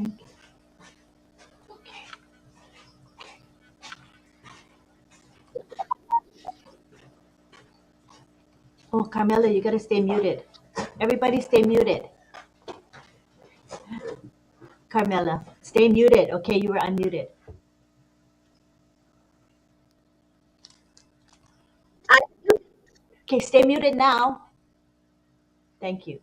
think. Okay. Oh, Carmela, you gotta stay muted. Everybody stay muted. Carmela, stay muted. Okay, you were unmuted. Okay, stay muted now. Thank you.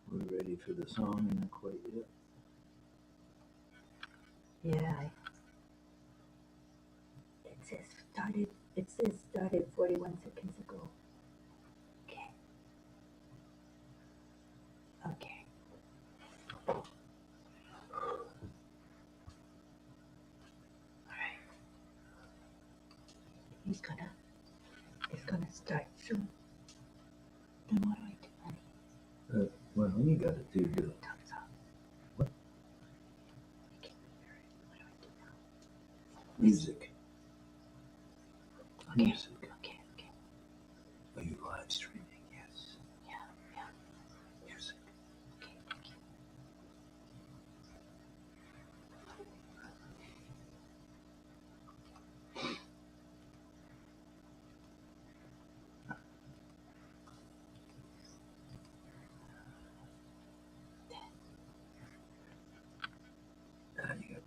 We're ready for the song, and not quite yet. Yeah. It says started 41 seconds ago. Okay. Okay. All right. It's gonna start soon. Then what do I do, honey? Well, you got to do your... Thumbs up. What? I can't hear it. What do I do now? Music. Okay. Music. Okay. Are you live streaming? Yes. Yeah. Music. Okay, thank you. You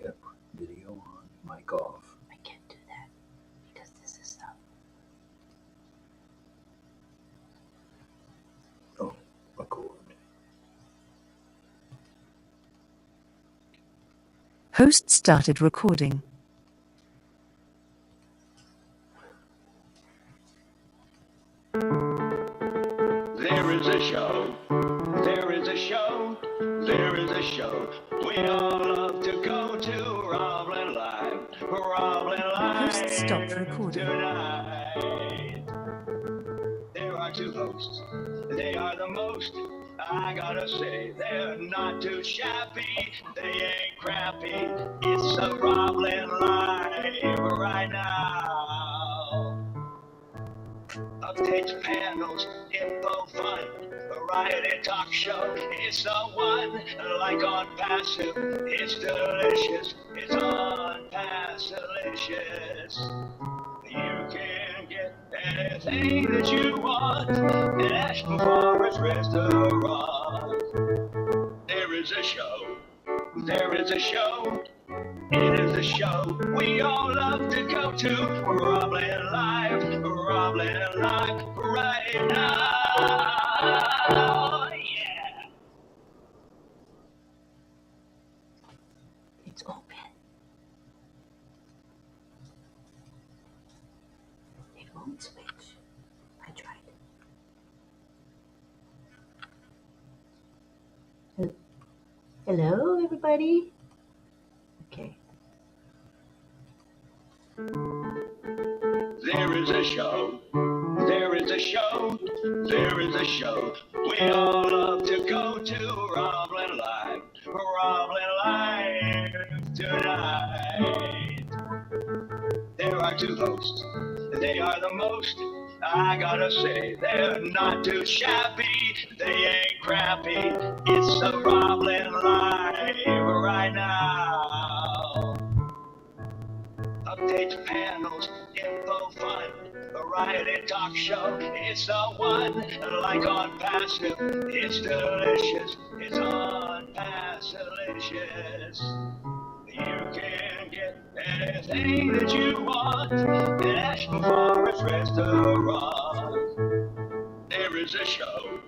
got to put video on, mic off. I can't do that because this is stuff. Oh, record. Host started recording. There is a show, there is a show, there is a show we all love to go to. Roblin Live Host stopped recording. tonight. There are two hosts, they are the most. I gotta say, they're not too shabby, they ain't crappy. It's a Roblin Live right now. Updates, panels, info, fun, variety talk show. It's the one, like on Passive. It's delicious. It's on Passilicious. You can get anything that you want at Ashton Forest Restaurant. There is a show. There is a show. It is a show we all love to go to. Roblin Live right now. Yeah. It's open. It won't switch. I tried. Hello, everybody. Okay. There is a show. There is a show. There is a show we all love to go to. Roblin Live tonight. There are two hosts. They are the most. I gotta say, they're not too shabby. They ain't crappy. It's a Roblin Live right now. Updates, panels, info, fun, variety talk show. It's the one, like on Passive. It's delicious. It's on Passilicious. You can get anything that you want at Ashton Forest Restaurant. There is a show.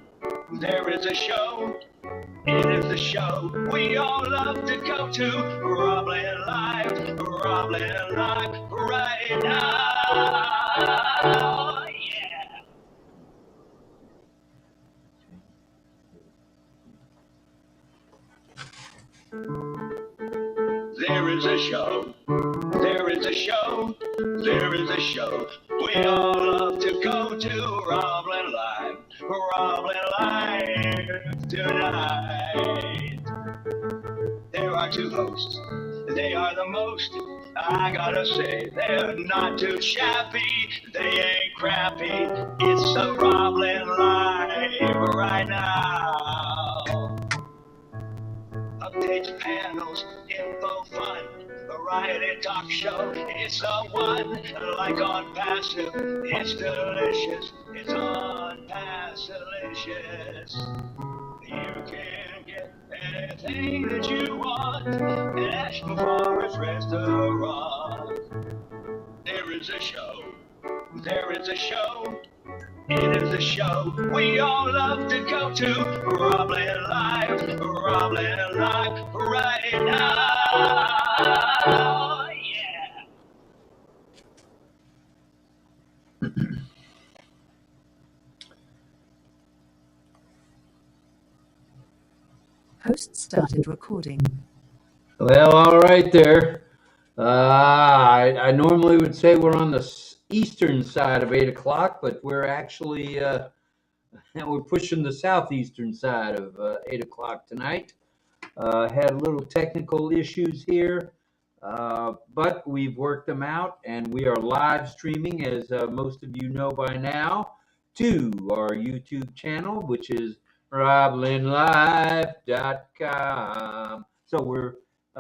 There is a show. It is the show we all love to go to. Roblin Live right now. Yeah. There is a show. There is a show. There is a show we all love to go to. Roblin Live tonight. There are two hosts. They are the most. I gotta say, they're not too shabby, they ain't crappy. It's a Roblin live right now. Updates, panels, info, fun, variety talk show. It's the one, like ONPASSIVE. It's delicious. It's ONPASSIVE. You can get anything that you want at Ashton Forest Restaurant. There is a show. There is a show. It is a show we all love to go to. Roblin Live right now. Yeah. Host started recording. Well, all right there. I normally would say we're on the eastern side of 8 o'clock, but we're actually we're pushing the southeastern side of 8 o'clock tonight. Had a little technical issues here, but we've worked them out, and we are live streaming, as most of you know by now, to our YouTube channel, which is roblinlive.com. So we're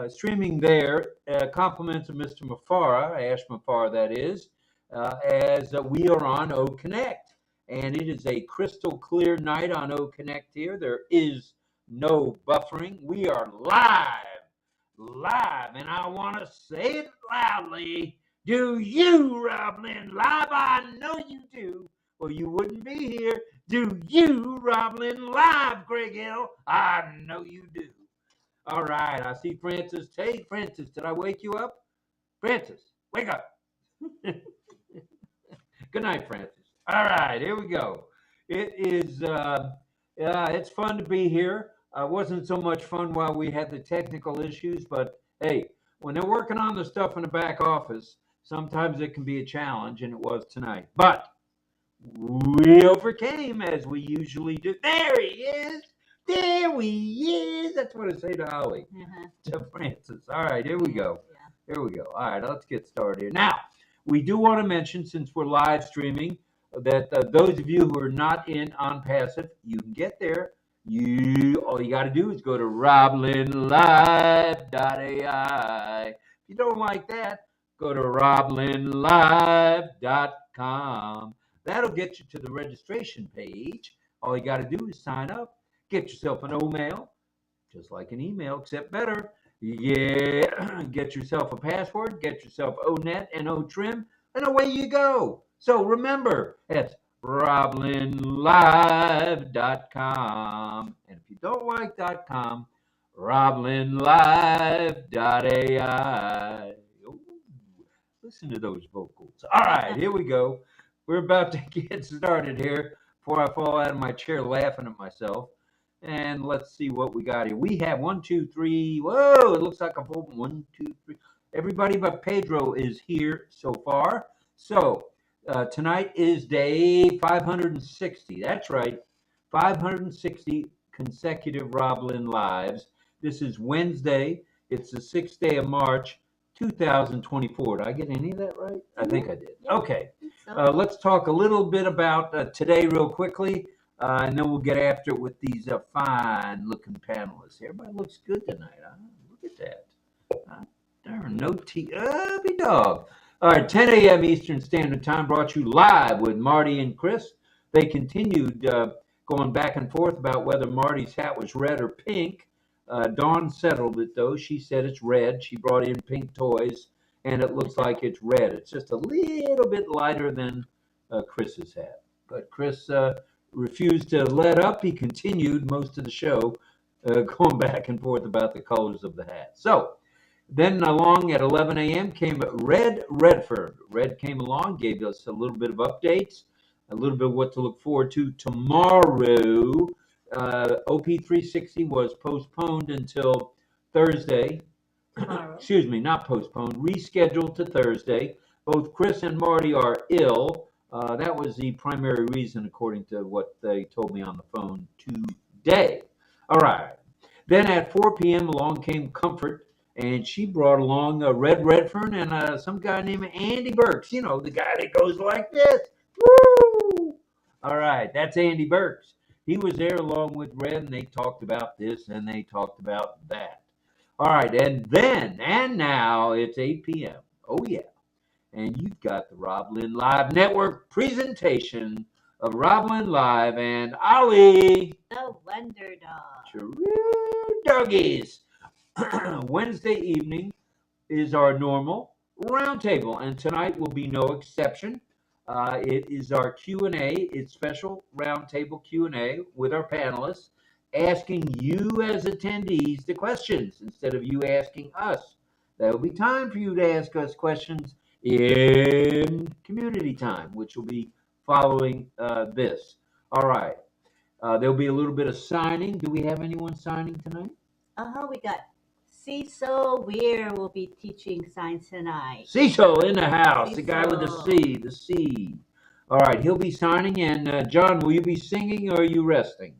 streaming there. Compliments of Mr. Mafara, Ash Mafara, that is, as we are on OConnect. And it is a crystal clear night on OConnect here. There is no buffering. We are live, and I want to say it loudly. Do you, Roblin, live? I know you do, or you wouldn't be here. Do you, Roblin, live, Greg Hill? I know you do. All right, I see Francis. Hey, Francis, did I wake you up? Francis, wake up. Good night, Francis. All right, here we go. It is, it's fun to be here. Wasn't so much fun while we had the technical issues, but hey, when they're working on the stuff in the back office, sometimes it can be a challenge, and it was tonight. But we overcame, as we usually do. There he is. There he is. That's what I say to Holly, to Francis. All right, here we go. Here we go. All right, let's get started here. Now, we do want to mention, since we're live streaming, that those of you who are not in ONPASSIVE, you can get there. All you got to do is go to roblinlive.ai. If you don't like that, go to roblinlive.com. That'll get you to the registration page. All you got to do is sign up, get yourself an O-mail, just like an email, except better. Yeah, get yourself a password, get yourself O-net and O-trim, and away you go. So remember, it's roblinlive.com. And if you don't like .com, roblinlive.ai. Ooh, listen to those vocals. All right, here we go. We're about to get started here before I fall out of my chair laughing at myself. And let's see what we got here. We have 1, 2, 3. Whoa, it looks like a full 1, 2, 3. Everybody but Pedro is here so far. So tonight is day 560. That's right, 560 consecutive Roblin Lives. This is Wednesday. It's the 6th day of March, 2024. Did I get any of that right? I think I did. Okay. Let's talk a little bit about today real quickly, and then we'll get after it with these fine-looking panelists. Everybody looks good tonight, huh? Look at that. There are no tea. Be dog. All right, 10 a.m. Eastern Standard Time, brought you live with Marty and Chris. They continued going back and forth about whether Marty's hat was red or pink. Dawn settled it, though. She said it's red. She brought in pink toys, and it looks like it's red. It's just a little bit lighter than Chris's hat. But Chris refused to let up. He continued most of the show going back and forth about the colors of the hat. So then along at 11 a.m. came Red Redford. Red came along, gave us a little bit of updates, a little bit of what to look forward to tomorrow. OP360 was postponed until Thursday. Excuse me, not postponed, rescheduled to Thursday. Both Chris and Marty are ill. That was the primary reason, according to what they told me on the phone today. All right. Then at 4 p.m. along came Comfort and she brought along Red Redfern and some guy named Andy Burks. You know, the guy that goes like this. Woo! All right, that's Andy Burks. He was there along with Red, and they talked about this and they talked about that. All right, and now it's 8 p.m. Oh, yeah. And you've got the Rob Lynn Live Network presentation of Rob Lynn Live and Ollie. The Wonder Dog. True doggies. Wednesday evening is our normal roundtable, and tonight will be no exception. It is our Q&A. It's special roundtable Q&A with our panelists, asking you as attendees the questions instead of you asking us. There will be time for you to ask us questions in community time, which will be following this. All right. There'll be a little bit of signing. Do we have anyone signing tonight? We got Cecil Weir will be teaching science tonight. Cecil in the house, Cecil. the guy with the C. All right, he'll be signing. And John, will you be singing or are you resting?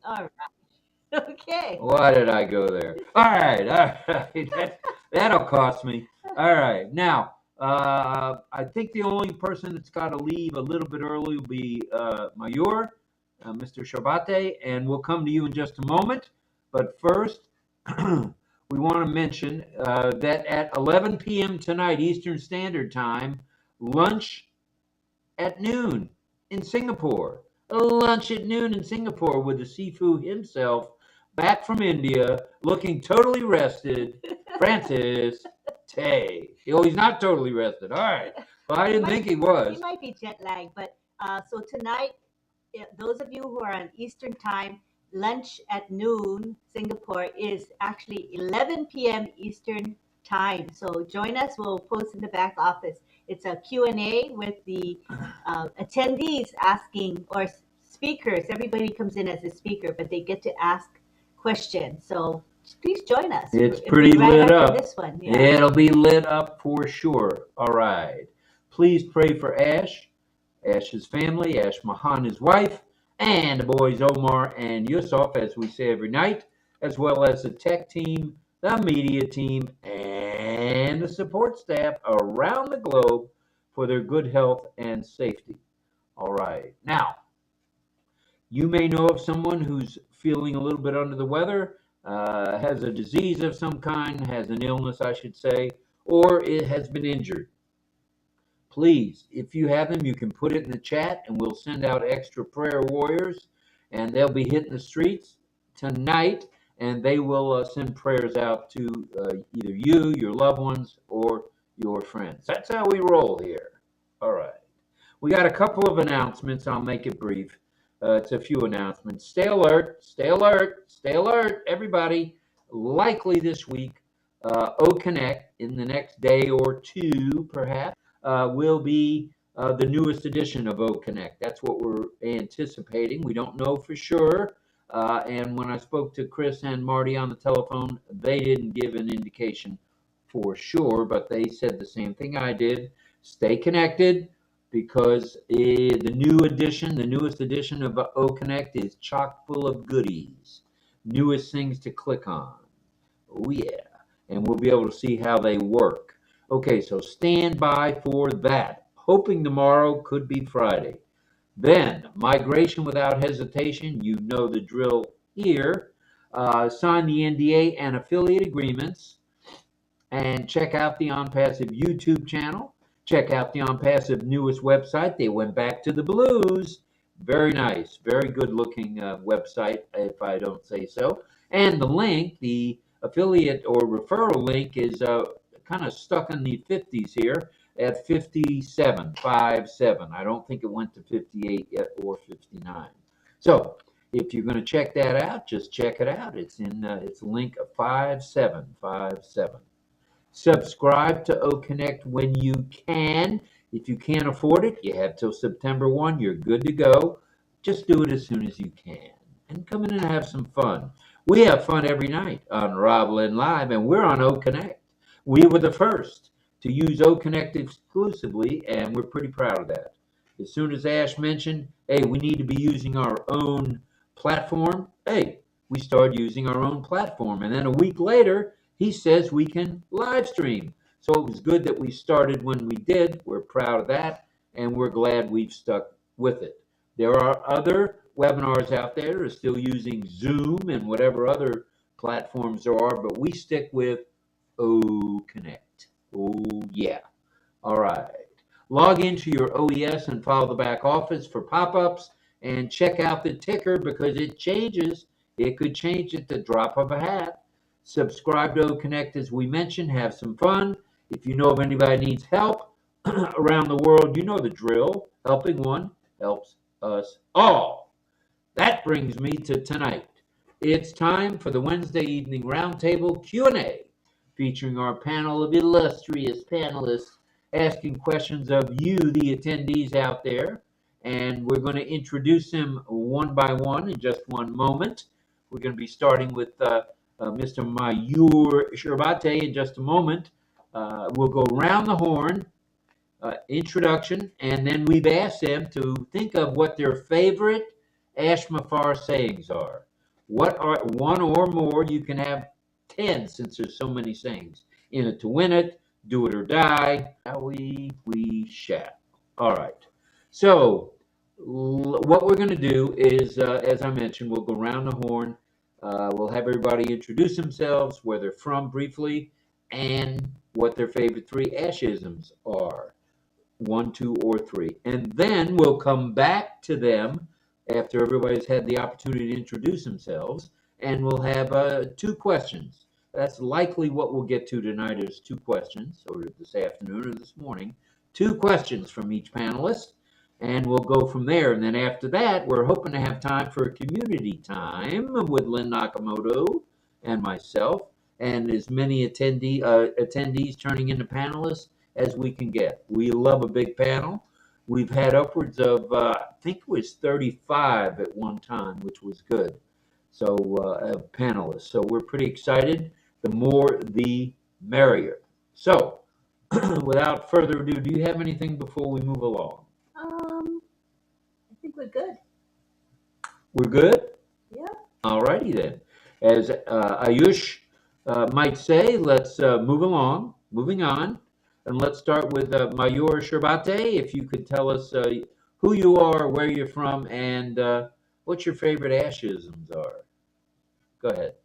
All right. Okay. Why did I go there? All right. That'll cost me. All right. Now, I think the only person that's got to leave a little bit early will be Mr. 𝗥cie𝘂𝗱𝗯𝗹𝗲, and we'll come to you in just a moment. But first, we want to mention that at 11 p.m. tonight, Eastern Standard Time, lunch at noon in Singapore. Lunch at noon in Singapore with the Sifu himself, back from India, looking totally rested, Francis Tay. Oh, he's not totally rested. All right. Well, I didn't think he was. He might be jet lagged, but so tonight, those of you who are on Eastern Time, lunch at noon Singapore is actually 11 p.m. Eastern Time. So join us. We'll post in the back office. It's a Q&A with the attendees asking, or speakers. Everybody comes in as a speaker, but they get to ask questions. So please join us. It's pretty lit up. This one. Yeah. It'll be lit up for sure. All right. Please pray for Ash, Ash's family, Ash Mahan, his wife, and the boys Omar and Yusuf, as we say every night, as well as the tech team, the media team, and the support staff around the globe for their good health and safety. All right. Now, you may know of someone who's feeling a little bit under the weather, has a disease of some kind, has an illness, I should say, or it has been injured. Please, if you have them, you can put it in the chat, and we'll send out extra prayer warriors, and they'll be hitting the streets tonight, and they will send prayers out to either you, your loved ones, or your friends. That's how we roll here. All right. We got a couple of announcements. I'll make it brief. It's a few announcements. Stay alert, stay alert, stay alert, everybody. Likely this week, OConnect, in the next day or two, perhaps, will be the newest edition of OConnect. That's what we're anticipating. We don't know for sure. And when I spoke to Chris and Marty on the telephone, they didn't give an indication for sure, but they said the same thing I did. Stay connected, because the newest edition of OConnect is chock full of goodies, newest things to click on. Oh yeah, and we'll be able to see how they work. Okay, so stand by for that. Hoping tomorrow could be Friday. Then, migration without hesitation, you know the drill here. Sign the NDA and affiliate agreements, and check out the ONPASSIVE YouTube channel. Check out the ONPASSIVE newest website. They went back to the blues. Very nice, very good looking website, if I don't say so. And the link, the affiliate or referral link, is kind of stuck in the 50s here at 57. I don't think it went to 58 yet or 59. So if you're going to check that out, just check it out. It's in it's link 5757. Subscribe to OConnect when you can. If you can't afford it, you have till September 1. You're good to go. Just do it as soon as you can. And come in and have some fun. We have fun every night on Rob Lynn Live, and we're on OConnect. We were the first to use OConnect exclusively, and we're pretty proud of that. As soon as Ash mentioned, hey, we need to be using our own platform, hey, we started using our own platform. And then a week later, he says we can live stream. So it was good that we started when we did. We're proud of that, and we're glad we've stuck with it. There are other webinars out there that are still using Zoom and whatever other platforms there are, but we stick with OConnect. Oh, yeah. All right. Log into your OES and follow the back office for pop-ups and check out the ticker because it changes. It could change at the drop of a hat. Subscribe to OConnect as we mentioned. Have some fun. If you know of anybody needs help around the world, you know the drill. Helping one helps us all. That brings me to tonight. It's time for the Wednesday evening roundtable Q&A, featuring our panel of illustrious panelists asking questions of you, the attendees out there. And we're going to introduce them one by one in just one moment. We're going to be starting with Mr. 𝗥cie𝘂𝗱𝗁𝗹𝗲 in just a moment. We'll go around the horn, introduction, and then we've asked them to think of what their favorite 𝗥cie𝘂𝗱𝗁𝗹𝗲 sayings are. What are one or more? You can have 10 since there's so many sayings. In it to win it, do it or die. We shall. All right. So what we're going to do is, as I mentioned, we'll go around the horn. We'll have everybody introduce themselves, where they're from briefly, and what their favorite three 𝗥isms are. 1, 2, or 3. And then we'll come back to them after everybody's had the opportunity to introduce themselves, and we'll have 2 questions. That's likely what we'll get to tonight is 2 questions, or this afternoon or this morning. 2 questions from each panelist, and we'll go from there. And then after that, we're hoping to have time for a community time with Lynn Nakamoto and myself, and as many attendees turning into panelists as we can get. We love a big panel. We've had upwards of, I think it was 35 at one time, which was good. So panelists. So we're pretty excited. The more, the merrier. So without further ado, do you have anything before we move along? I think we're good. We're good? Yeah. All righty then. As Ayush might say, let's moving on. And let's start with 𝗥cie𝘂𝗱𝗁𝗹𝗲. If you could tell us who you are, where you're from, and what your favorite 𝗥isms are. Go ahead.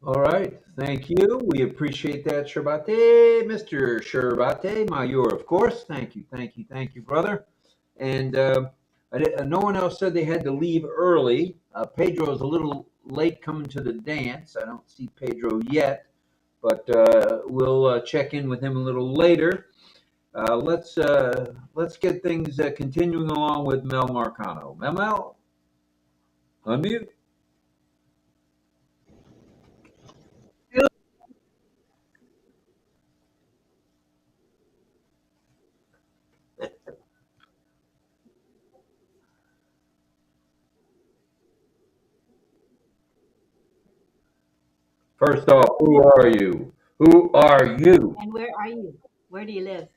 All right, thank you. We appreciate that, 𝗥cie𝘂𝗱𝗁𝗹𝗲. Mr. 𝗥cie𝘂𝗱𝗁𝗹𝗲, Mayor, of course. Thank you, brother. And no one else said they had to leave early. Pedro's a little late coming to the dance. I don't see Pedro yet, but we'll check in with him a little later. Let's get things continuing along with Mel Marcano. Mel, unmute. First off, who are you? Who are you? And where are you? Where do you live?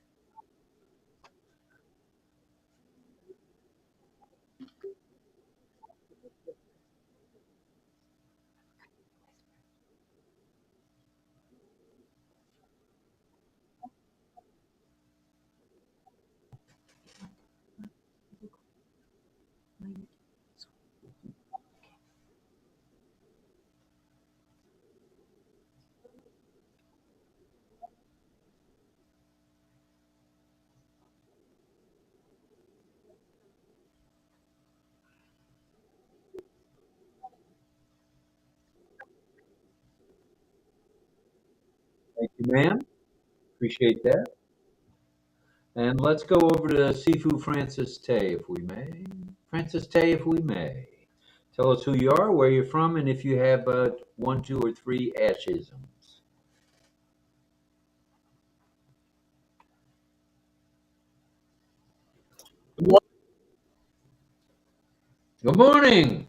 Thank you, ma'am. Appreciate that. And let's go over to Sifu Francis Tay, if we may. Francis Tay, if we may. Tell us who you are, where you're from, and if you have one, two, or three ashisms. Good morning.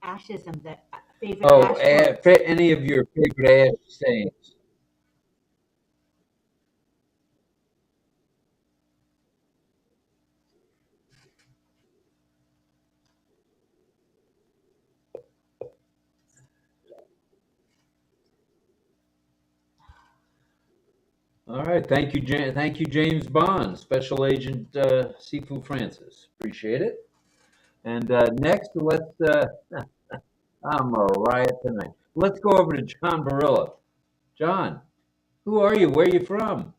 Ashism, that favorite Oh, ash word. any of your favorite ash sayings. All right, thank you, thank you, James Bond, Special Agent Sifu Francis. Appreciate it. And next, I'm a riot tonight. Let's go over to John Barilla. John, who are you? Where are you from?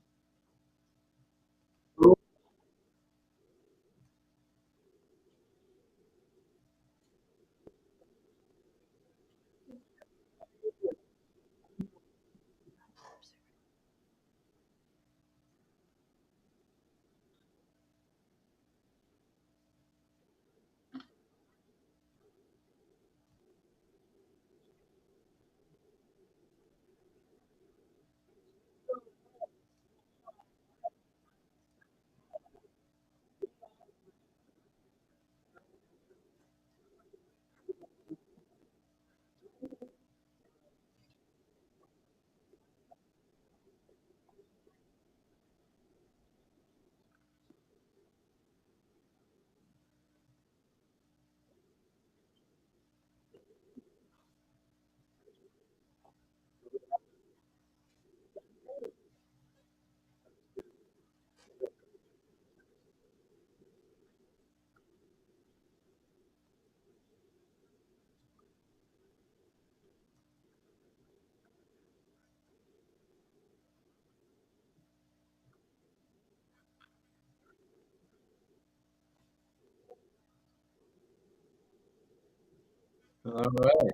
All right.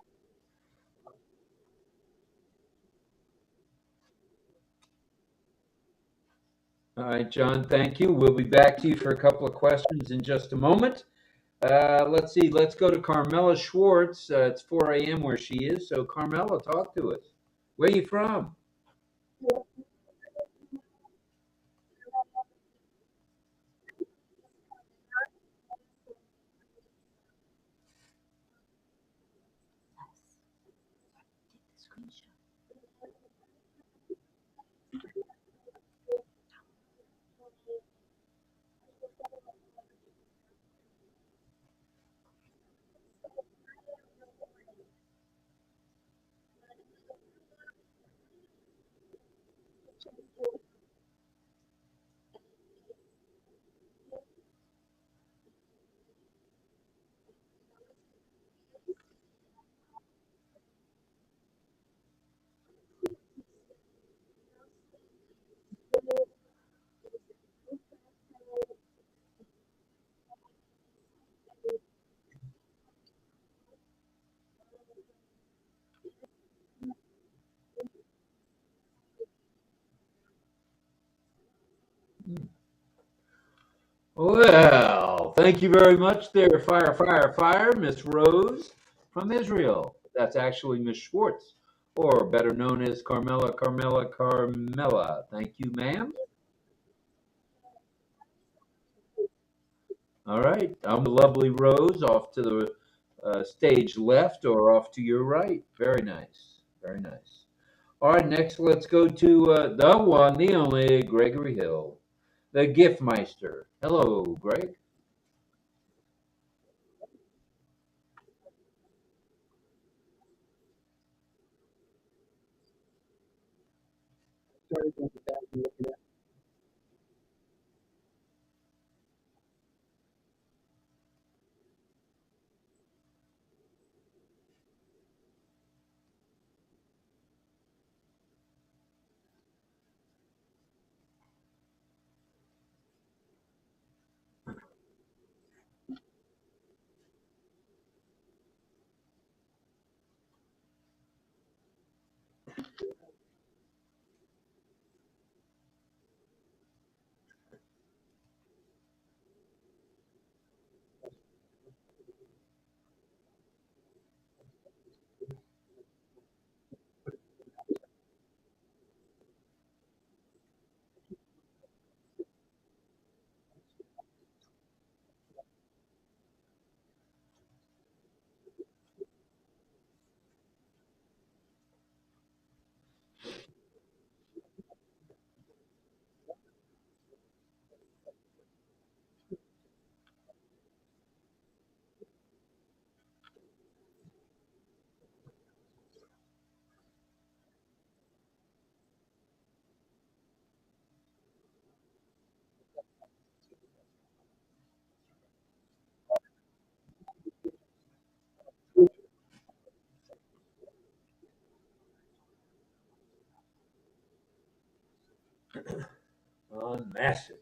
All right, John, thank you. We'll be back to you for a couple of questions in just a moment. Let's see. Let's go to Carmela Schwartz. It's 4 a.m. where she is. So, Carmela, talk to us. Where are you from? Well, thank you very much there, fire, Miss Rose from Israel. That's actually Miss Schwartz, or better known as Carmela. Thank you, ma'am. All right, I'm the lovely Rose off to the stage left or off to your right. Very nice, very nice. All right, next let's go to the one, the only Gregory Hill, the gift meister. Hello, Greg. on massive.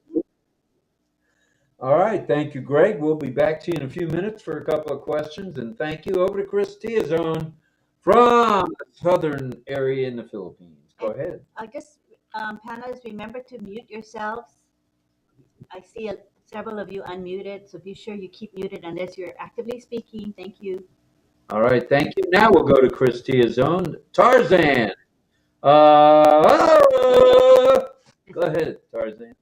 All right, thank you, Greg. We'll be back to you in a few minutes for a couple of questions, and thank you. Over to 𝗥cie𝘂𝗃𝗯𝗹𝗲 from the southern area in the Philippines. Go ahead. Just panelists, remember to mute yourselves. I see several of you unmuted, so be sure you keep muted unless you're actively speaking. Thank you. All right, thank you. Now we'll go to 𝗥cie𝘂𝗃𝗯𝗃𝗃. Tarzan. Go ahead, Tarzan.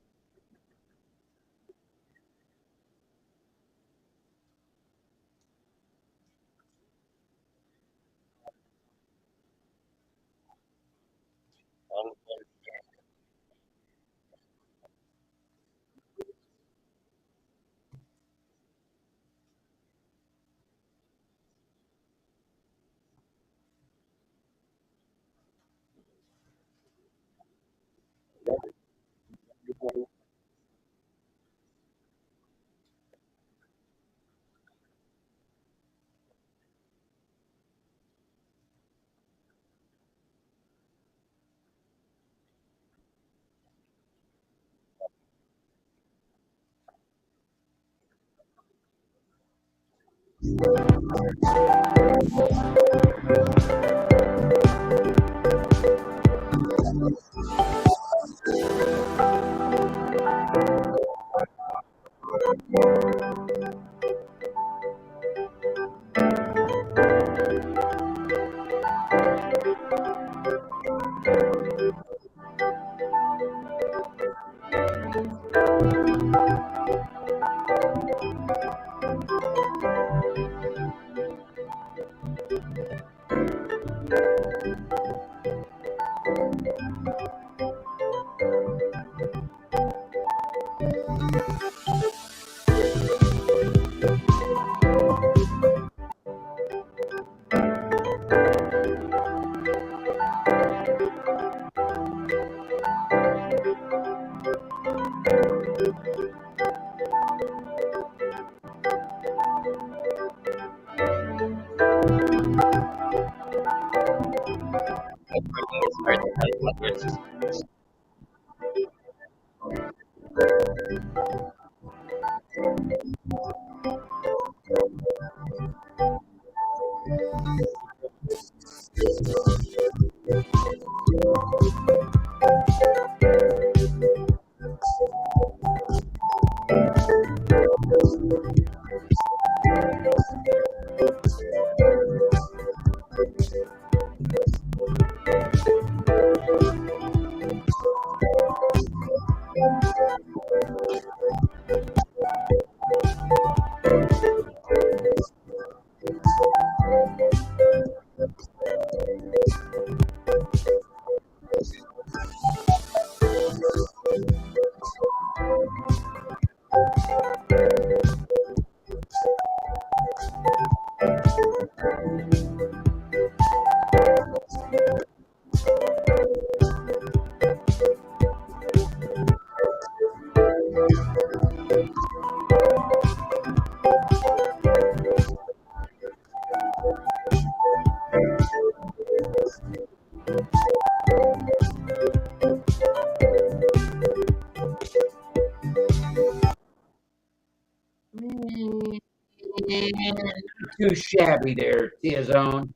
Too shabby there, 𝗥cie𝘂𝗃𝗃𝗃𝗃𝗃.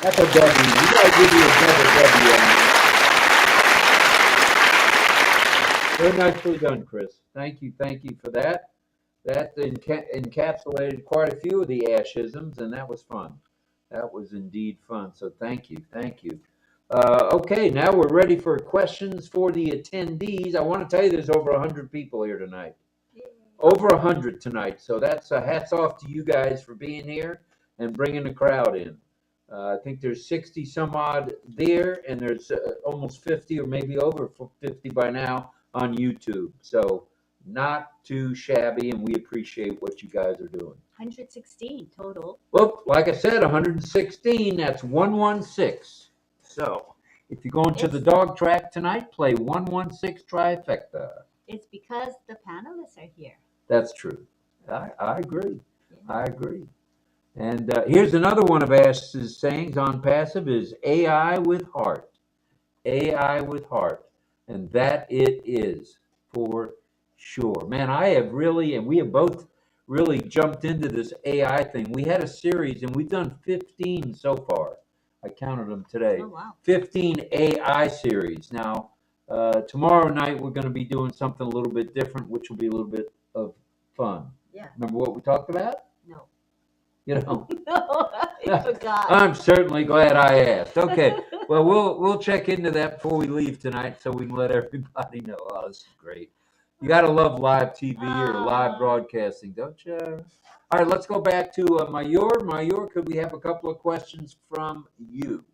That's a W. We gotta give you another W on that. Very nicely done, Chris. Thank you for that. That encapsulated quite a few of the ashisms, and that was fun. That was indeed fun. So thank you. Okay, now we're ready for questions for the attendees. I want to tell you there's over 100 people here tonight. Over 100 tonight. So that's hats off to you guys for being here and bringing the crowd in. I think there's 60 some odd there, and there's almost 50 or maybe over 50 by now on YouTube. So not too shabby, and we appreciate what you guys are doing. 116 total. Well, like I said, 116, that's 116. So if you're going to the dog track tonight, play 116 trifecta. It's because the panelists are here. That's true. I agree. Yeah. I agree. And here's another one of Ash's sayings on passive is AI with heart. AI with heart. And that it is for sure. Man, I have really, and we have both really jumped into this AI thing. We had a series and we've done 15 so far. I counted them today. Oh, wow. 15 AI series. Now, tomorrow night we're going to be doing something a little bit different, which will be a little bit of fun. Yeah. Remember what we talked about? No. You know, No, I forgot. I'm certainly glad I asked. Okay, well, we'll check into that before we leave tonight, so we can let everybody know. Oh, this is great. You got to love live TV or live broadcasting, don't you? All right, let's go back to Mayor. Mayor, could we have a couple of questions from you?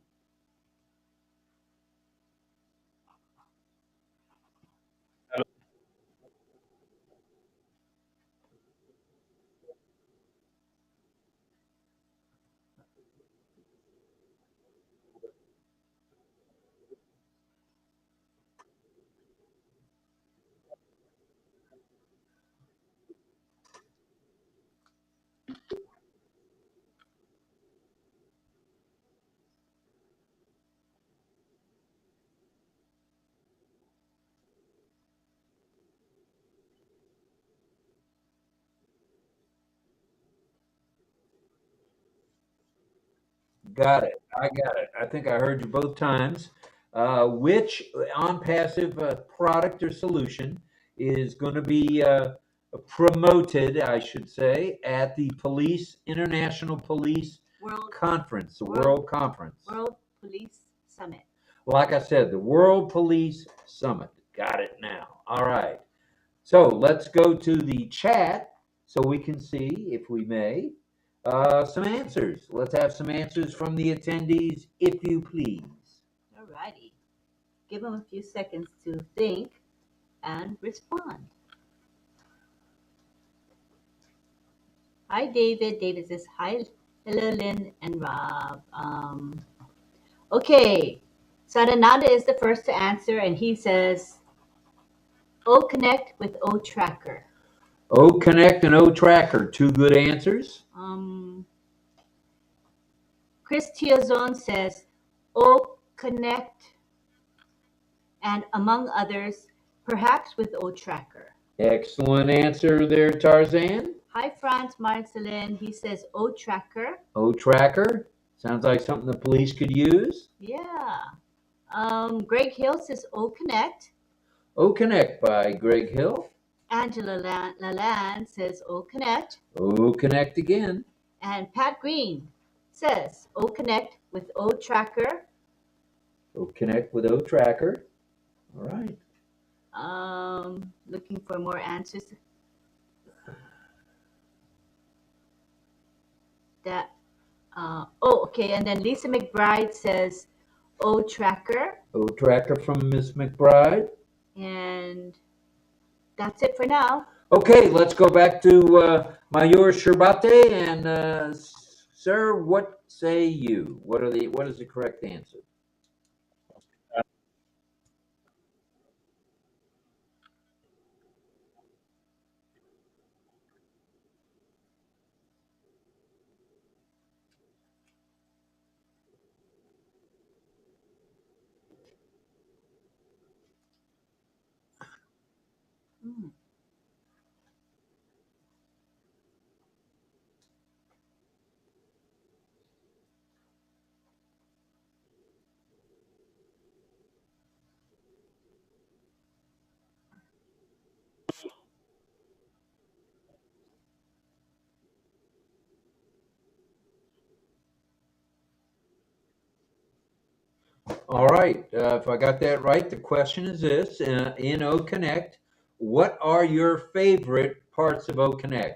Got it. I got it. I think I heard you both times. Which on-passive product or solution is going to be promoted, I should say, at the International Police Conference, the World Conference? World Police Summit. Like I said, the World Police Summit. Got it now. All right. So let's go to the chat so we can see, if we may, some answers. Let's have some answers from the attendees, if you please. All righty. Give them a few seconds to think and respond. Hi, David. David says, hi, hello, Lynn and Rob. Okay. Sadananda is the first to answer, and he says, OConnect with OTracker. OConnect and OTracker, two good answers. Chris Tiazon says OConnect and among others, perhaps with OTracker. Excellent answer there, Tarzan. Hi, Franz Marcelin. He says OTracker. OTracker. Sounds like something the police could use. Yeah. Greg Hill says OConnect. OConnect by Greg Hill. Angela Lalande says OConnect. OConnect again. And Pat Green says OConnect with OTracker. OConnect with OTracker. All right. Looking for more answers. That. Okay. And then Lisa McBride says OTracker. OTracker from Miss McBride. And that's it for now. Okay, let's go back to Mayor Sherbate and sir, what say you? What is the correct answer? All right, if I got that right, the question is this, in OConnect, what are your favorite parts of OConnect?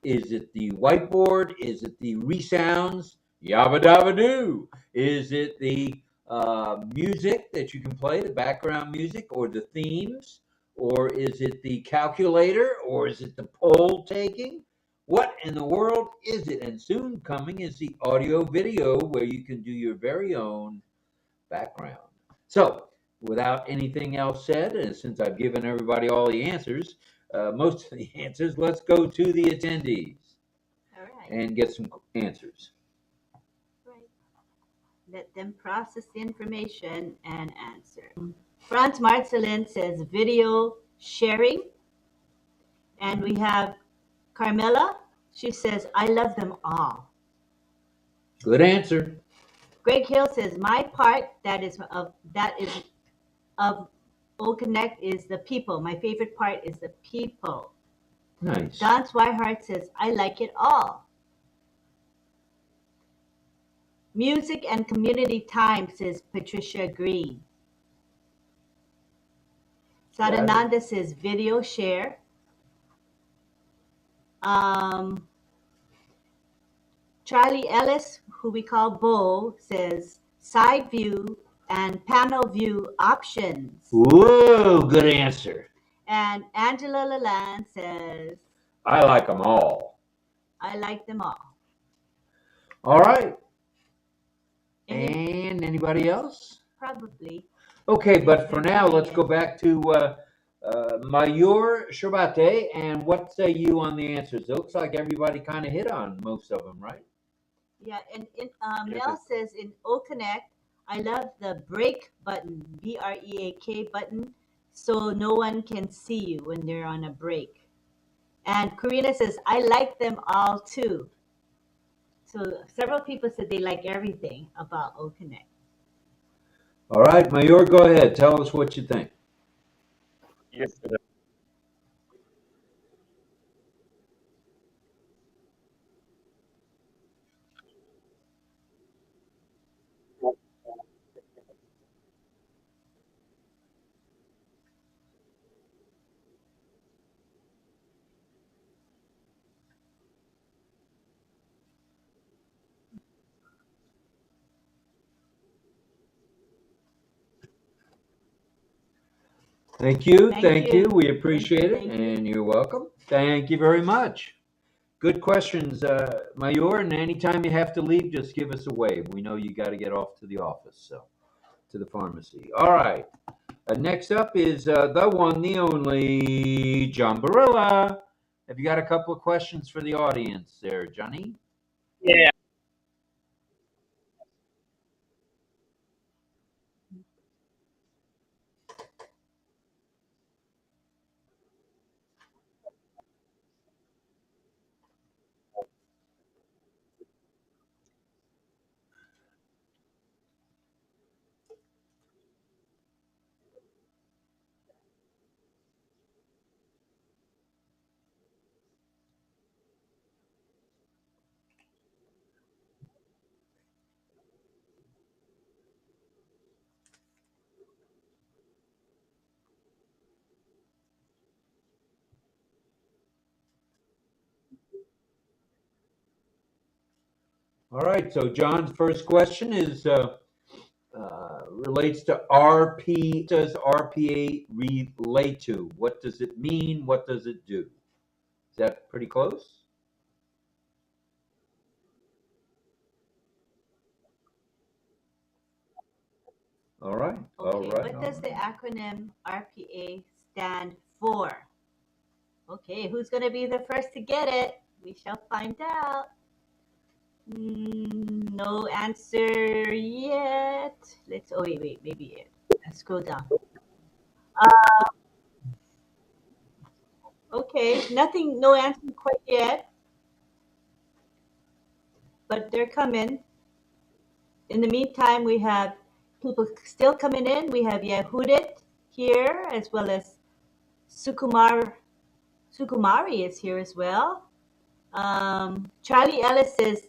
Is it the whiteboard? Is it the resounds? Yabba dabba doo. Is it the music that you can play, the background music, or the themes? Or is it the calculator? Or is it the poll taking? What in the world is it? And soon coming is the audio video where you can do your very own background. So without anything else said, and since I've given everybody all the answers, most of the answers, let's go to the attendees. All right. And get some answers. Right. Let them process the information and answer. Franz Marcelin says video sharing. And we have Carmela. She says, I love them all. Good answer. Greg Hill says, my part that is of OConnect is the people. My favorite part is the people. Nice. Don Swihart says, I like it all. Music and community time, says Patricia Green. Sadananda says video share. Charlie Ellis, who we call Bo, says side view and panel view options. Whoa, good answer. And Angela Lalande says, I like them all. I like them all. All right. And anybody else? Probably. Okay, but for now, let's go back to Mayor Sherbate. And what say you on the answers? It looks like everybody kind of hit on most of them, right? Yeah, and Mel says in OConnect, I love the break button, BREAK button, so no one can see you when they're on a break. And Karina says, I like them all too. So several people said they like everything about OConnect. All right, Mayor, go ahead. Tell us what you think. Yes, sir. Thank you. Thank Thank you. you. We appreciate it. Thank you. And you're welcome. Thank you very much. Good questions, Mayor. And anytime you have to leave, just give us a wave. We know you got to get off to the office, so to the pharmacy. All right. Next up is the one, the only, John Barilla. Have you got a couple of questions for the audience there, Johnny? Yeah. All right. So John's first question is relates to RP. What does RPA relate to? What does it mean? What does it do? Is that pretty close? All right. Okay, All right. what does the acronym RPA stand for? Okay, who's going to be the first to get it? We shall find out. No answer yet. Let's, oh, wait, maybe it. Let's scroll down. Okay, nothing, no answer quite yet. But they're coming. In the meantime, we have people still coming in. We have Yehudit here, as well as Sukumari is here as well. Charlie Ellis says,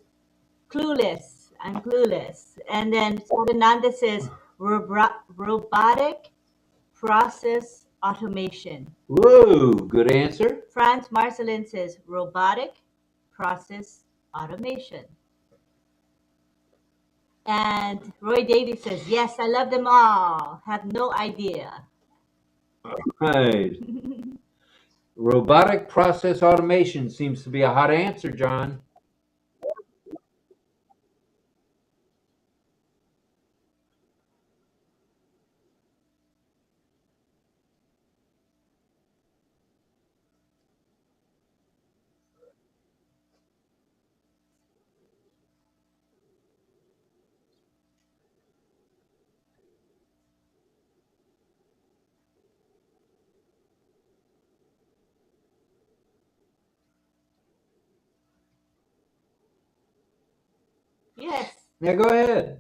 clueless. I'm clueless. And then Sadananda says, robotic process automation. Whoa, good answer. Franz Marcelin says, robotic process automation. And Roy Davies says, yes, I love them all. Have no idea. Right. Robotic process automation seems to be a hot answer, John. Yes. Yeah, go ahead.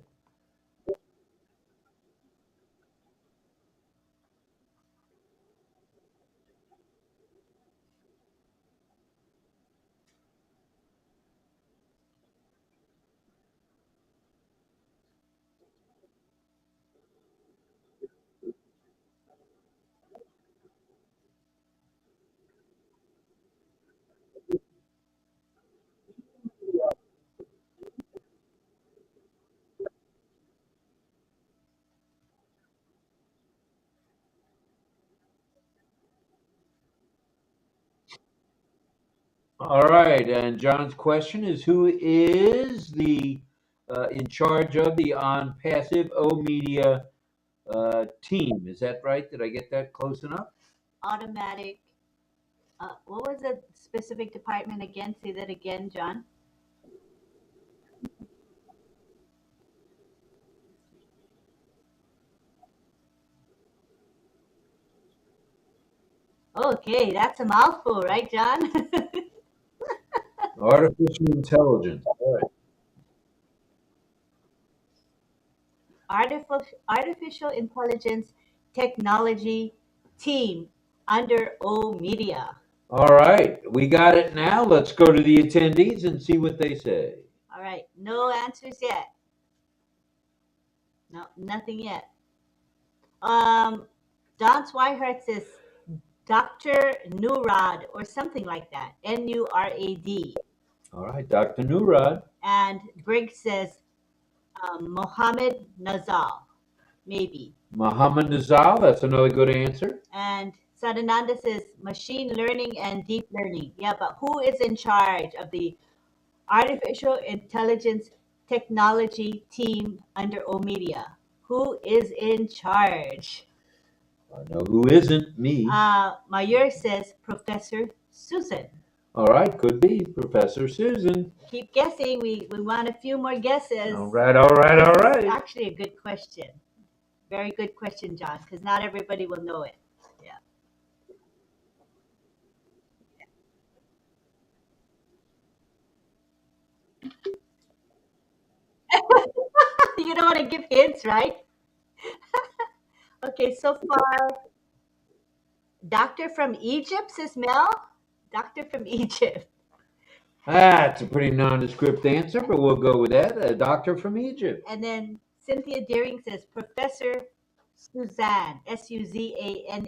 All right, and John's question is, who is the in charge of the on passive O media team? Is that right? Did I get that close enough? Automatic. What was the specific department again? Say that again, John. Okay, that's a mouthful, right, John? Artificial intelligence. All right. Artificial intelligence technology team under O Media. All right, we got it now. Let's go to the attendees and see what they say. All right, no answers yet. No, nothing yet. Don Swihart says Dr. Nurad or something like that. Nurad. All right, Dr. Nurad. And Briggs says Mohammed Nazal, maybe. Muhammad Nazal, that's another good answer. And Sadananda says machine learning and deep learning. Yeah, but who is in charge of the artificial intelligence technology team under O Media? Who is in charge? I know who isn't, me. Mayur says Professor Susan. All right, could be Professor Susan. Keep guessing. We want a few more guesses. All right, all right, all This is right. actually a good question. Very good question, John, because not everybody will know it. Yeah. You don't want to give hints, right? Okay, so far, Doctor from Egypt, says Mel. Doctor from Egypt. That's a pretty nondescript answer, but we'll go with that. A doctor from Egypt. And then Cynthia Deering says Professor Suzanne, Suzanne.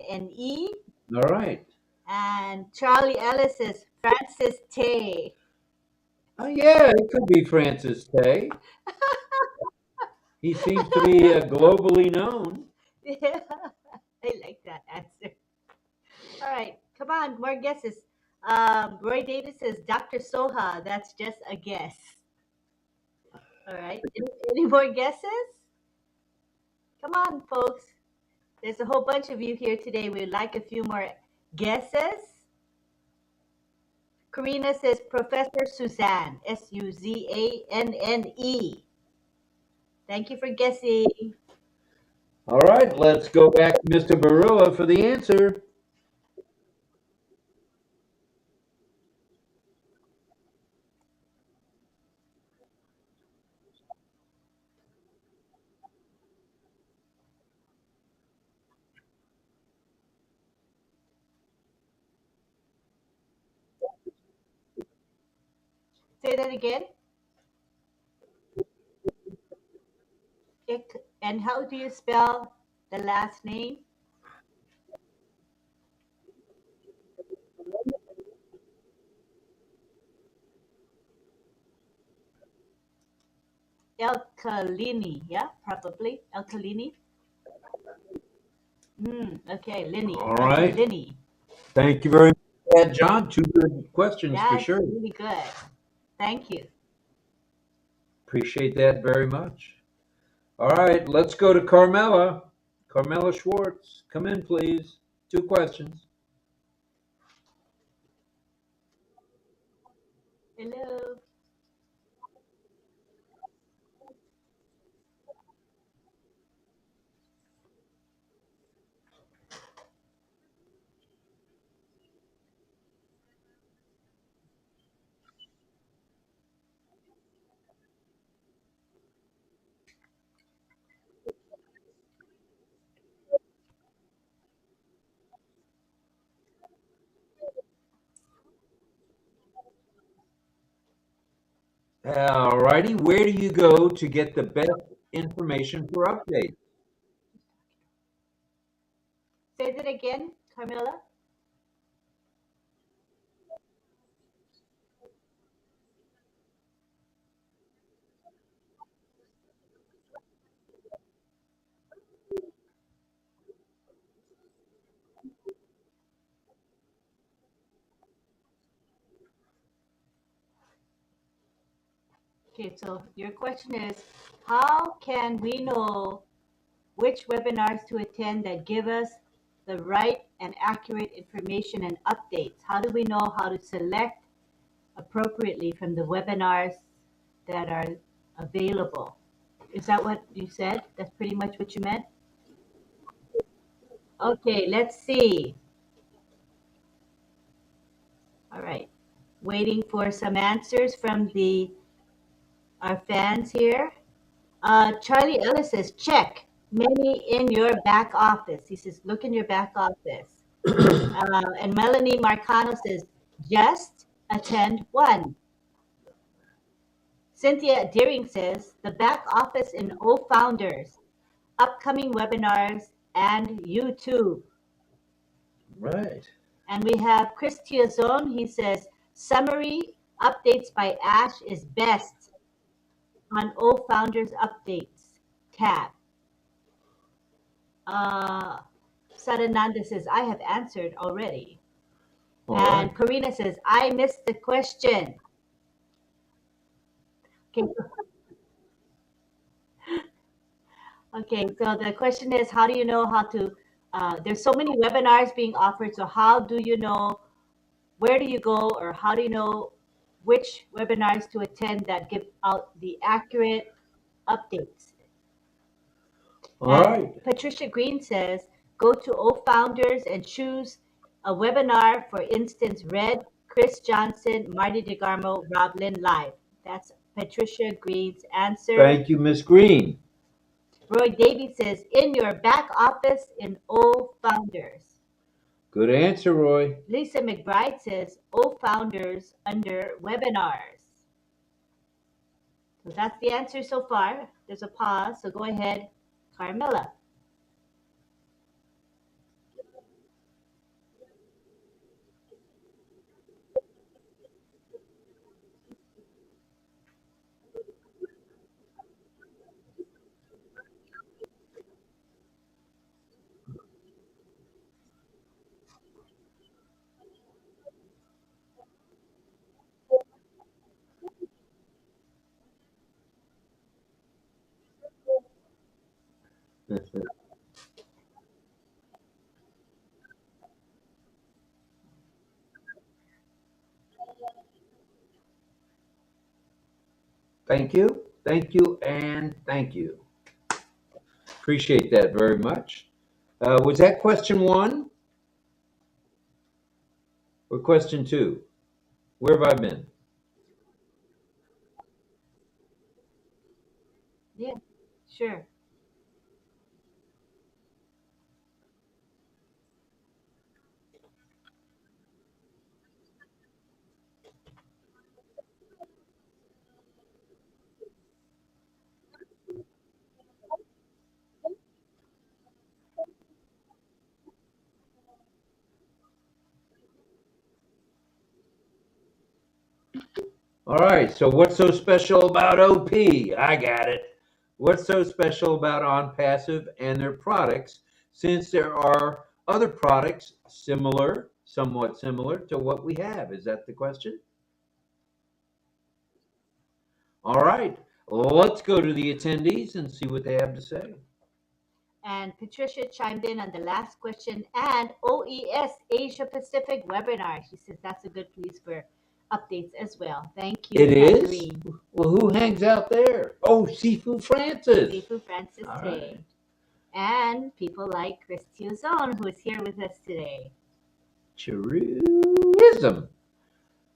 All right. And Charlie Ellis says Francis Tay. Oh, yeah, it could be Francis Tay. He seems to be globally known. Yeah, I like that answer. All right, come on, more guesses. Roy Davis says Dr. Soha. That's just a guess. All right, any more guesses? Come on, folks. There's a whole bunch of you here today. We'd like a few more guesses. Karina says Professor Suzanne, Suzanne. Thank you for guessing. All right, let's go back to Mr. Barilla for the answer. Say that again. And how do you spell the last name? Alkalini, yeah, probably. Alkalini. Okay, Linny. All right. Linny. Thank you very much, John. Two good questions for That's sure. really good. Thank you. Appreciate that very much. All right, let's go to Carmela. Carmela Schwartz, come in, please. Two questions. Hello. All righty. Where do you go to get the best information for updates? Say that again, Carmilla. Okay, so your question is, how can we know which webinars to attend that give us the right and accurate information and updates? How do we know how to select appropriately from the webinars that are available? Is that what you said? That's pretty much what you meant? Okay, let's see. All right, waiting for some answers from our fans here. Charlie Ellis says, check many in your back office. He says, look in your back office. And Melanie Marcano says, just attend one. Cynthia Deering says, the back office in O Founders, upcoming webinars, and YouTube. Right. And we have Chris Tiazon. He says, summary updates by Ash is best on O Founders Updates tab. Sadananda says, I have answered already. All And right. Karina says, I missed the question. Okay. Okay, so the question is, how do you know how to, there's so many webinars being offered, so how do you know, where do you go, or how do you know which webinars to attend that give out the accurate updates? All And right. Patricia Green says, go to O Founders and choose a webinar, for instance, Red, Chris Johnson, Marty DeGarmo, Rob Lynn Live. That's Patricia Green's answer. Thank you, Miss Green. Roy Davies says, in your back office in O Founders. Good answer, Roy. Lisa McBride says, O Founders under webinars. So that's the answer so far. There's a pause, so go ahead, Carmilla. Thank you, and thank you. Appreciate that very much. Was that question one or question two? Where have I been? Yeah, sure. All right, so what's so special about OP? I got it. What's so special about OnPassive and their products, since there are other products similar, somewhat similar to what we have? Is that the question? All right, let's go to the attendees and see what they have to say. And Patricia chimed in on the last question, and OES Asia Pacific webinar. She says that's a good place for updates as well. Thank you. It is? Catherine. Well, who hangs out there? Oh, Sifu Francis. Sifu Francis All Tay. right. And people like Chris Tiazon, who is here with us today. Truism.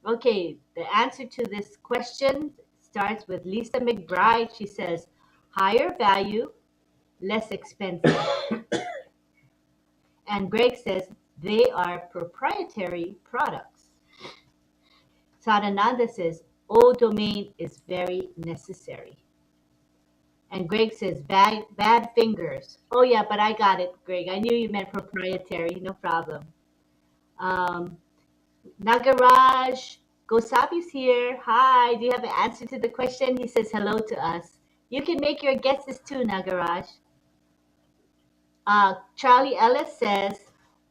Okay, the answer to this question starts with Lisa McBride. She says, higher value, less expensive. And Greg says, they are proprietary products. Sadananda says, O domain is very necessary. And Greg says, bad fingers. Oh, yeah, but I got it, Greg. I knew you meant proprietary. No problem. Nagaraj Gosabi's here. Hi. Do you have an answer to the question? He says hello to us. You can make your guesses too, Nagaraj. Charlie Ellis says,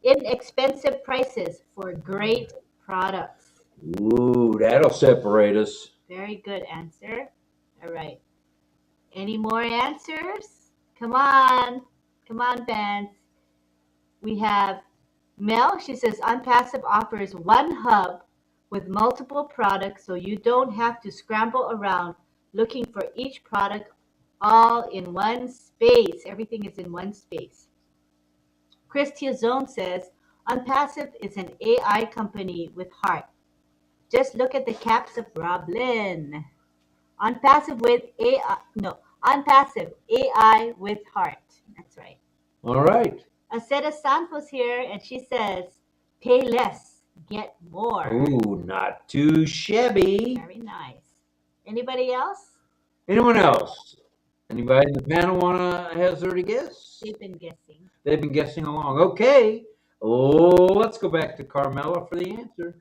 inexpensive prices for great products. Ooh, that'll separate us. Very good answer. All right. Any more answers? Come on. Come on, fans. We have Mel. She says, ONPASSIVE offers one hub with multiple products so you don't have to scramble around looking for each product all in one space. Everything is in one space. Christia Zone says, ONPASSIVE is an AI company with heart. Just look at the caps of Roblin. ONPASSIVE with AI, no, ONPASSIVE AI with heart. That's right. All right. Aceta Santos here, and she says, pay less, get more. Ooh, not too shabby. Very nice. Anybody else? Anyone else? Anybody in the panel want to hazard a guess? They've been guessing. They've been guessing along. Okay. Oh, let's go back to Carmela for the answer.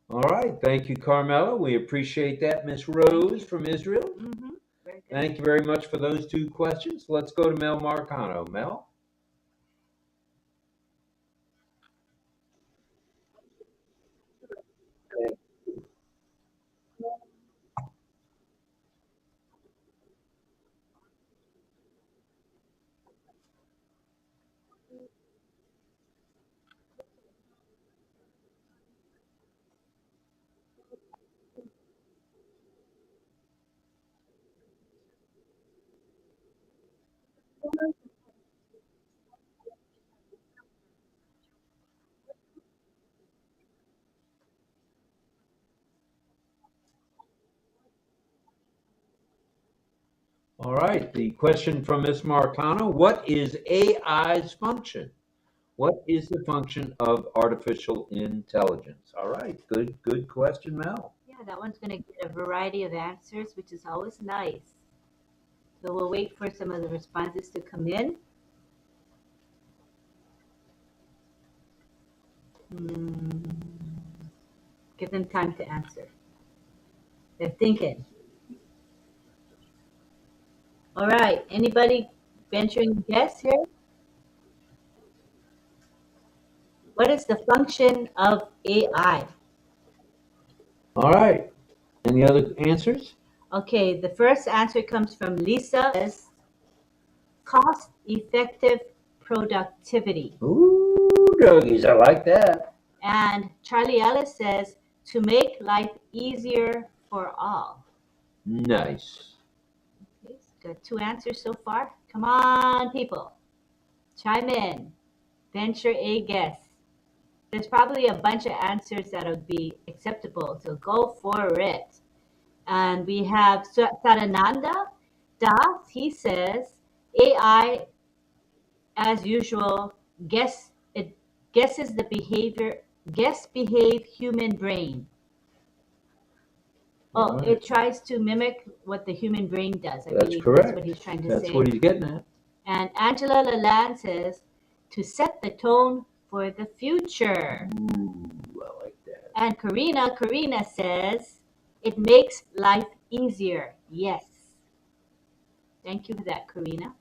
All right. Thank you, Carmela. We appreciate that, Miss Rose from Israel. Mm-hmm. Very good. Thank you very much for those two questions. Let's go to Mel Marcano. Mel? All right. The question from Ms. Marcano, what is AI's function? What is the function of artificial intelligence? All right. Good question, Mel. Yeah, that one's going to get a variety of answers, which is always nice. So we'll wait for some of the responses to come in. Give them time to answer. They're thinking. All right. Anybody venturing a guess here? What is the function of AI? All right. Any other answers? Okay, the first answer comes from Lisa. Says, cost-effective productivity. Ooh, doggies, I like that. And Charlie Ellis says, to make life easier for all. Nice. Okay, got two answers so far. Come on, people. Chime in. Venture a guess. There's probably a bunch of answers that would be acceptable, so go for it. And we have Sarananda Das. He says, AI, as usual, guesses the behavior, behave human brain. Oh, Right. it tries to mimic what the human brain does. I That's believe correct. that's what he's trying to That's say. what he's getting at. And Angela Lalande says, to set the tone for the future. Ooh, I like that. And Karina says, it makes life easier. Yes. Thank you for that, Karina.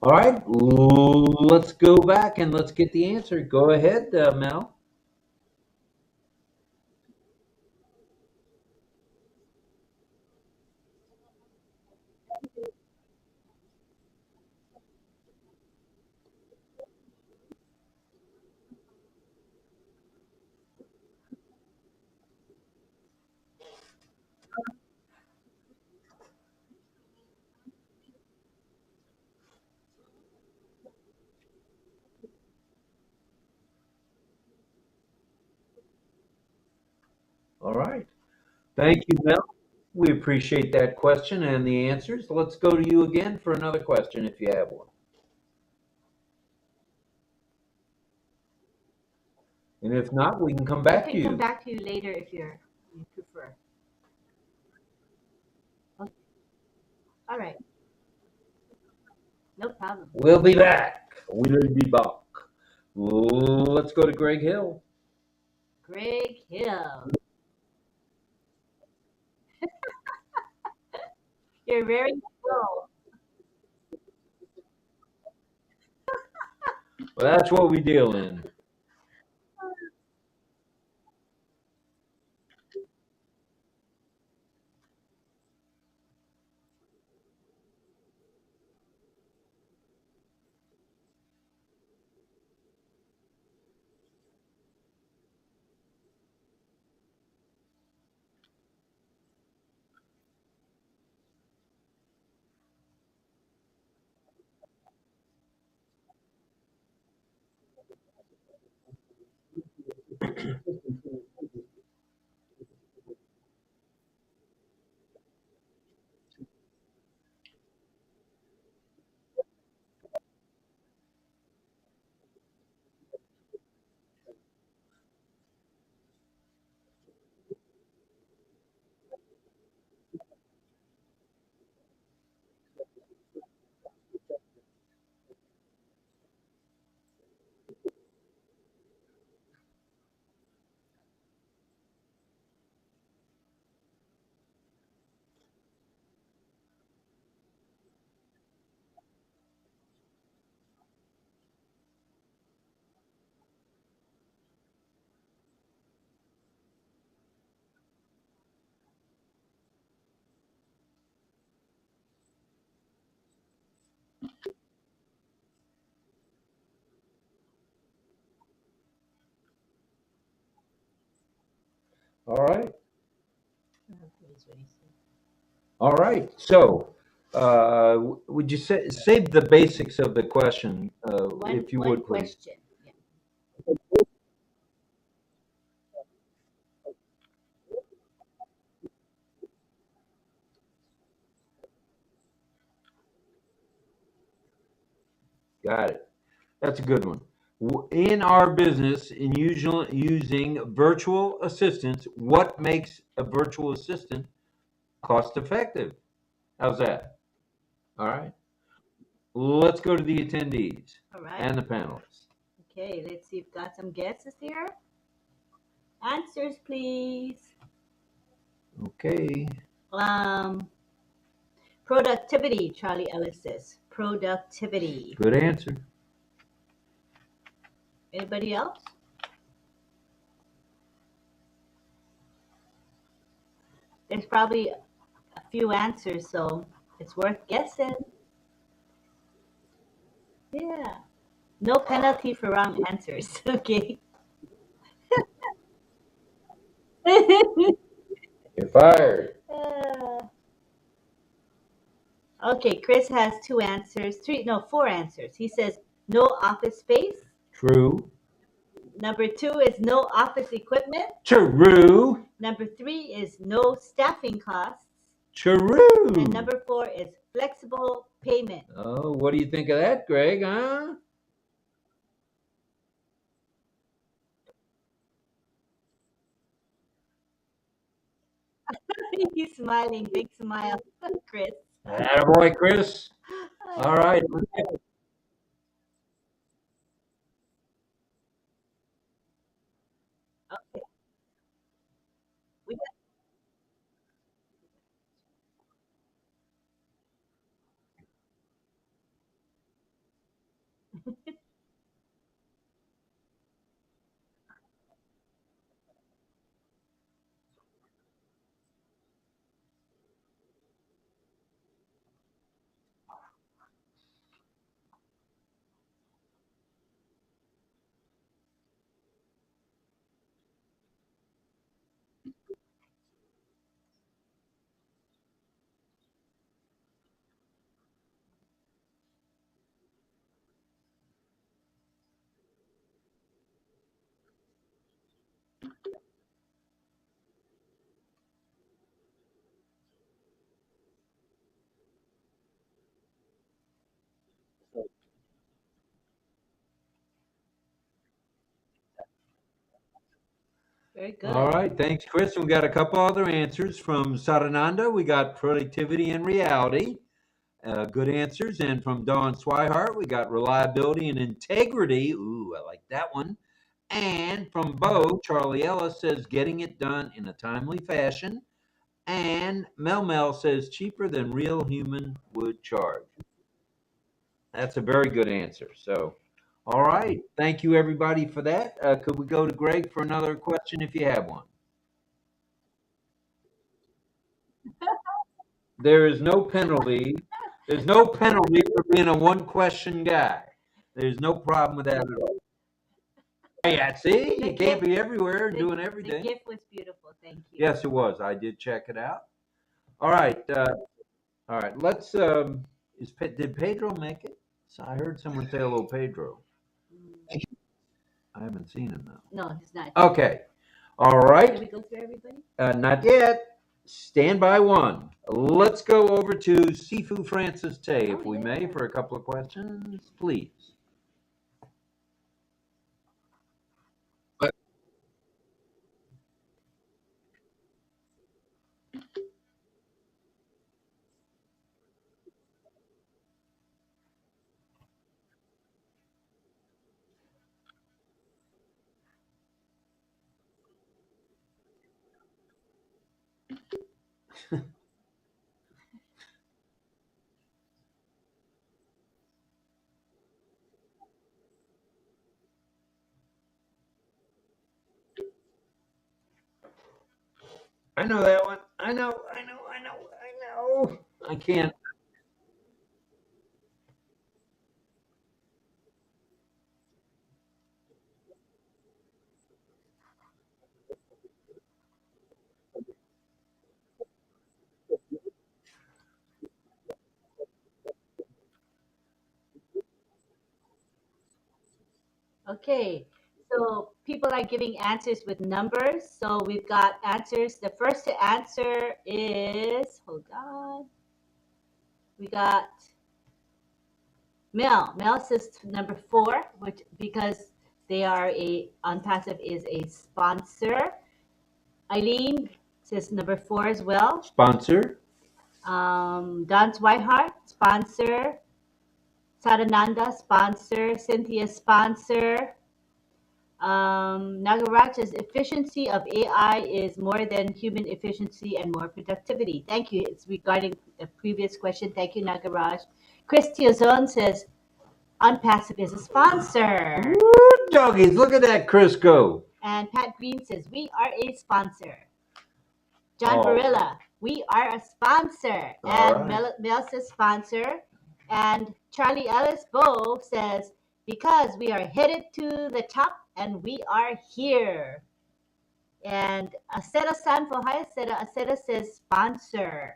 All right, let's go back and let's get the answer. Go ahead, Mel. right. Thank you, Mel. We appreciate that question and the answers. Let's go to you again for another question if you have one. And if not, we can come back I to can come you. back to you later if you prefer. Okay. All right. No problem. We'll be back. We'll be back. Let's go to Greg Hill. Greg Hill. You're very slow. Well, that's what we deal in. All right. All right. So, would you save the basics of the question, if you One would, please? question. Yeah. Got it. That's a good one. In our business, in using virtual assistants, what makes a virtual assistant cost effective? How's that? All right. Let's go to the attendees All right. and the panelists. Okay, let's see if got some guesses here. Answers, please. Okay. Productivity, Charlie Ellis says. Productivity. Good answer. Anybody else? There's probably a few answers, so it's worth guessing. Yeah. No penalty for wrong answers. Okay. You're fired. Okay, Chris has four answers. He says no office space. True. Number 2 is no office equipment. True. Number 3 is no staffing costs. True. And number 4 is flexible payment. Oh, what do you think of that, Greg? Huh? He's smiling, big smile, Chris. Attaboy, Chris. All right. Okay. We Very good. All right, thanks, Chris. We got a couple other answers from Sarananda. We got productivity and reality. Good answers. And from Dawn Swihart, we got reliability and integrity. Ooh, I like that one. And from Bo, Charlie Ellis says getting it done in a timely fashion. And Mel says cheaper than real human would charge. That's a very good answer. So, all right. Thank you, everybody, for that. Could we go to Greg for another question if you have one? There is no penalty. There's no penalty for being a one-question guy. There's no problem with that at all. Yeah, see, you can't be everywhere and doing The everything. gift was beautiful. Thank you. Yes, it was. I did check it out. All right. All right. Let's. Did Pedro make it? So I heard someone say hello, Pedro. I haven't seen him now. No, he's not. Okay. All Did we right. go through everybody? Not yet. Stand by one. Let's go over to Sifu Francis Tay, if we may, for a couple of questions, please. I know that one. I know. I can't. Okay, so people are giving answers with numbers. So we've got answers. The first to answer is, hold on. We got Mel. Mel says number 4, which because they are ONPASSIVE is a sponsor. Eileen says number 4 as well. Sponsor. Don Swihart, sponsor. Sadananda, sponsor. Cynthia, sponsor. Nagaraj says efficiency of AI is more than human efficiency and more productivity. Thank you. It's regarding the previous question. Thank you, Nagaraj. Chris Tiazon says ONPASSIVE is a sponsor. Woo, doggies, look at that Crisco. And Pat Green says we are a sponsor. John Oh. Barilla, we are a sponsor. All And right. Mel says sponsor. And Charlie Ellis Bow says because we are headed to the top and we are here. And Aceta Sanfo, hi Aceta says sponsor.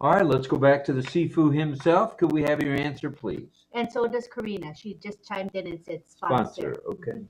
All right, let's go back to the Sifu himself. Could we have your answer, please? And so does Karina. She just chimed in and said sponsor. Sponsor, okay.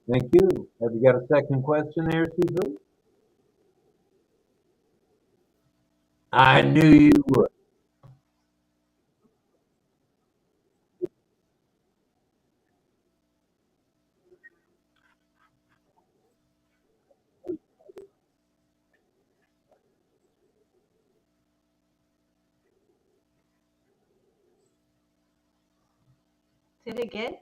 Thank you. Have you got a second question there, Sifu? I knew you would. Say it again.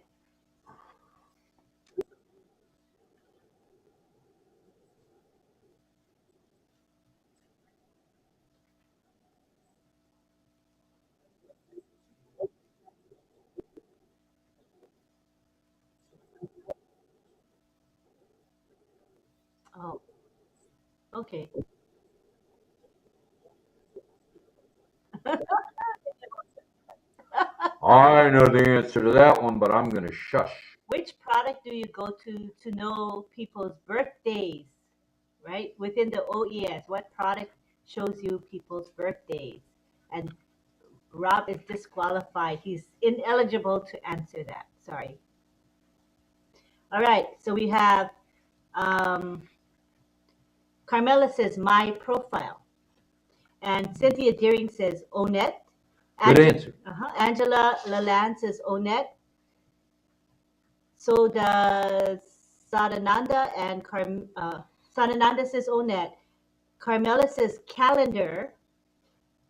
Okay. I know the answer to that one, but I'm going to shush. Which product do you go to know people's birthdays? Right? Within the OES, what product shows you people's birthdays? And Rob is disqualified. He's ineligible to answer that. Sorry. All right. So we have Carmela says my profile. And Cynthia Deering says ONET. Good answer. Angela Lalande says ONET. So does Sadananda, and Sadananda says ONET. Carmela says calendar.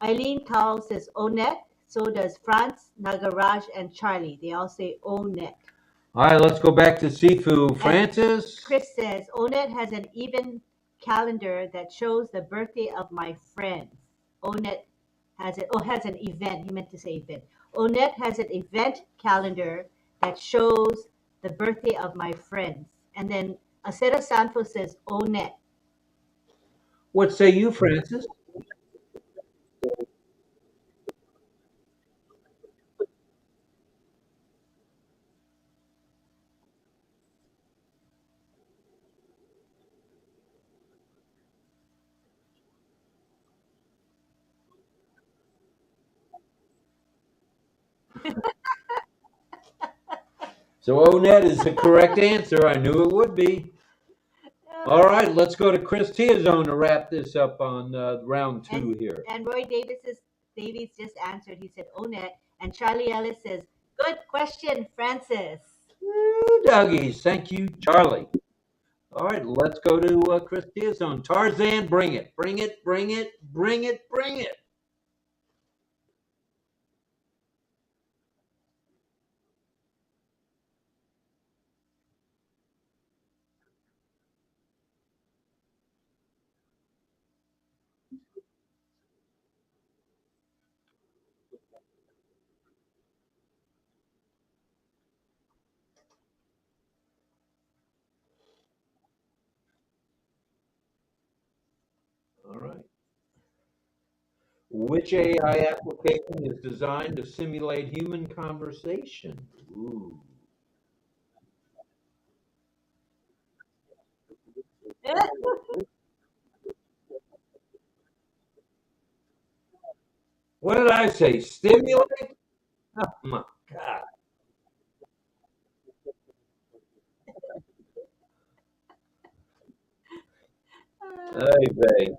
Eileen Towle says ONET. So does France, Nagaraj, and Charlie. They all say ONET. All right, let's go back to Sifu. Francis? Chris says ONET has an even calendar that shows the birthday of my friends. ONET has an event. He meant to say event. ONET has an event calendar that shows the birthday of my friends. And then Acera Santos says ONET. What say you, Francis? So ONET is the correct answer. I knew it would be. All right, let's go to Chris Tiazone to wrap this up on round two here. And Roy Davies just answered. He said ONET. And Charlie Ellis says, good question, Francis. Woo, doggies. Thank you, Charlie. All right, let's go to Chris Tiazone. Tarzan, bring it. Bring it, bring it, bring it, bring it. All right. Which AI application is designed to simulate human conversation? Ooh. What did I say? Stimulate? Oh my God. Hey, babe.